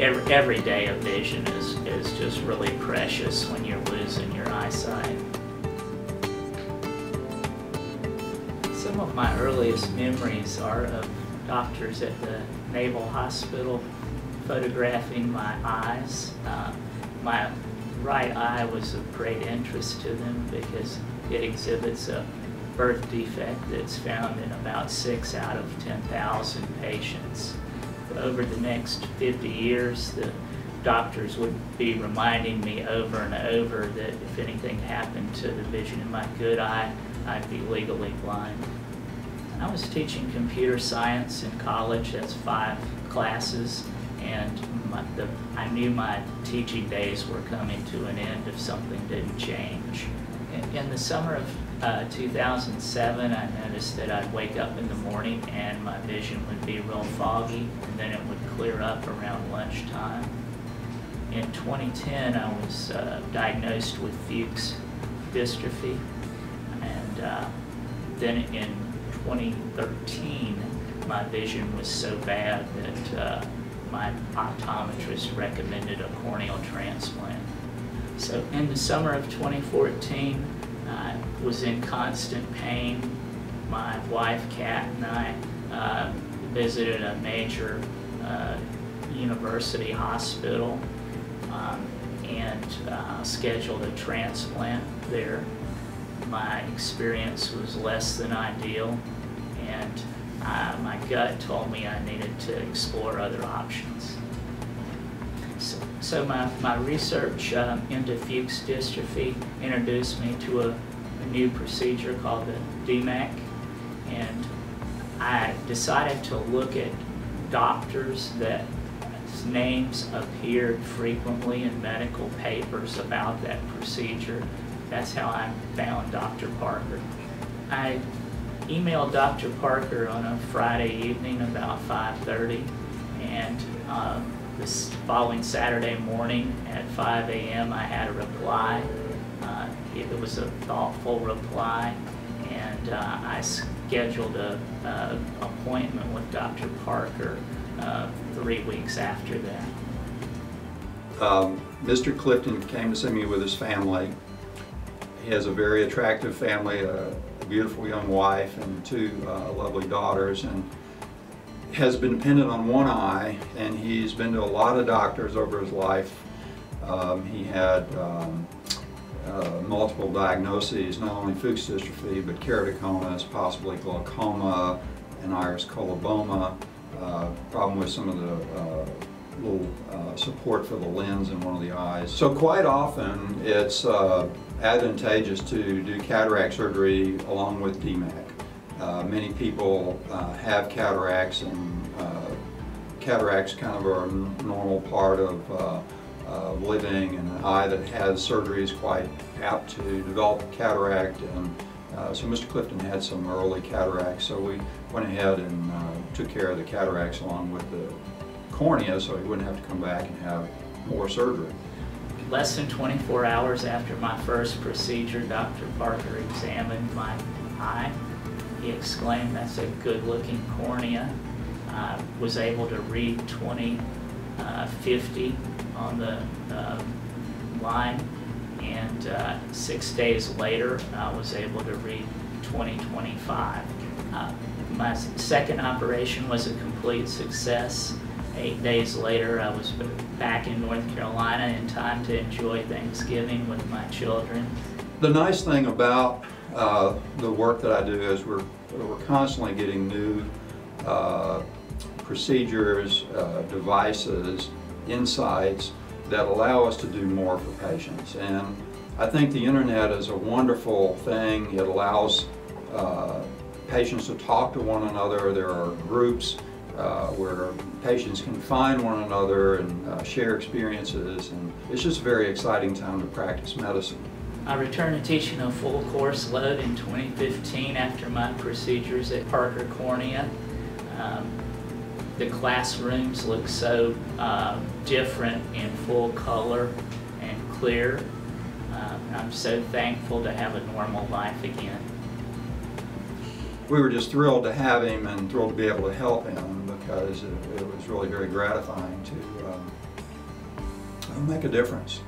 every day of vision is just really precious when you're losing your eyesight. Some of my earliest memories are of doctors at the Naval Hospital photographing my eyes. My right eye was of great interest to them because it exhibits a birth defect that's found in about 6 out of 10,000 patients. Over the next 50 years, the doctors would be reminding me over and over that if anything happened to the vision in my good eye, I'd be legally blind. I was teaching computer science in college. That's 5 classes, and I knew my teaching days were coming to an end if something didn't change. In the summer of 2007, I noticed that I'd wake up in the morning and my vision would be real foggy, and then it would clear up around lunchtime. In 2010, I was diagnosed with Fuchs Dystrophy, and then in 2013, my vision was so bad that my optometrist recommended a corneal transplant. So in the summer of 2014, I was in constant pain. My wife, Kat, and I visited a major university hospital and scheduled a transplant there. My experience was less than ideal, and my gut told me I needed to explore other options. So my research into Fuchs dystrophy introduced me to a new procedure called the DMEK, and I decided to look at doctors that names appeared frequently in medical papers about that procedure. That's how I found Dr. Parker. I emailed Dr. Parker on a Friday evening about 5:30, and this following Saturday morning at 5 a.m. I had a reply. It was a thoughtful reply, and I scheduled an appointment with Dr. Parker 3 weeks after that. Mr. Clifton came to see me with his family. He has a very attractive family, a beautiful young wife and 2 lovely daughters, and has been dependent on one eye, and he's been to a lot of doctors over his life. He had multiple diagnoses, not only Fuchs dystrophy, but keratoconus, possibly glaucoma, and iris coloboma, problem with some of the little support for the lens in one of the eyes. So quite often it's advantageous to do cataract surgery along with DMEK. Many people have cataracts, and cataracts kind of are a normal part of living, and an eye that has surgery is quite apt to develop cataract. And so Mr. Clifton had some early cataracts, so we went ahead and took care of the cataracts along with the cornea, so he wouldn't have to come back and have more surgery. Less than 24 hours after my first procedure, Dr. Parker examined my eye. He exclaimed, "That's a good-looking cornea." I was able to read 20/50 on the line, and 6 days later I was able to read 20/25. My second operation was a complete success. 8 days later I was back in North Carolina in time to enjoy Thanksgiving with my children. The nice thing about the work that I do is we're constantly getting new procedures, devices, insights that allow us to do more for patients. And I think the internet is a wonderful thing. It allows patients to talk to one another. There are groups where patients can find one another and share experiences, and it's just a very exciting time to practice medicine. I returned to teaching a full course load in 2015 after my procedures at Parker Cornea. The classrooms look so different in full color and clear. I'm so thankful to have a normal life again. We were just thrilled to have him and thrilled to be able to help him, because it was really very gratifying to it'll make a difference.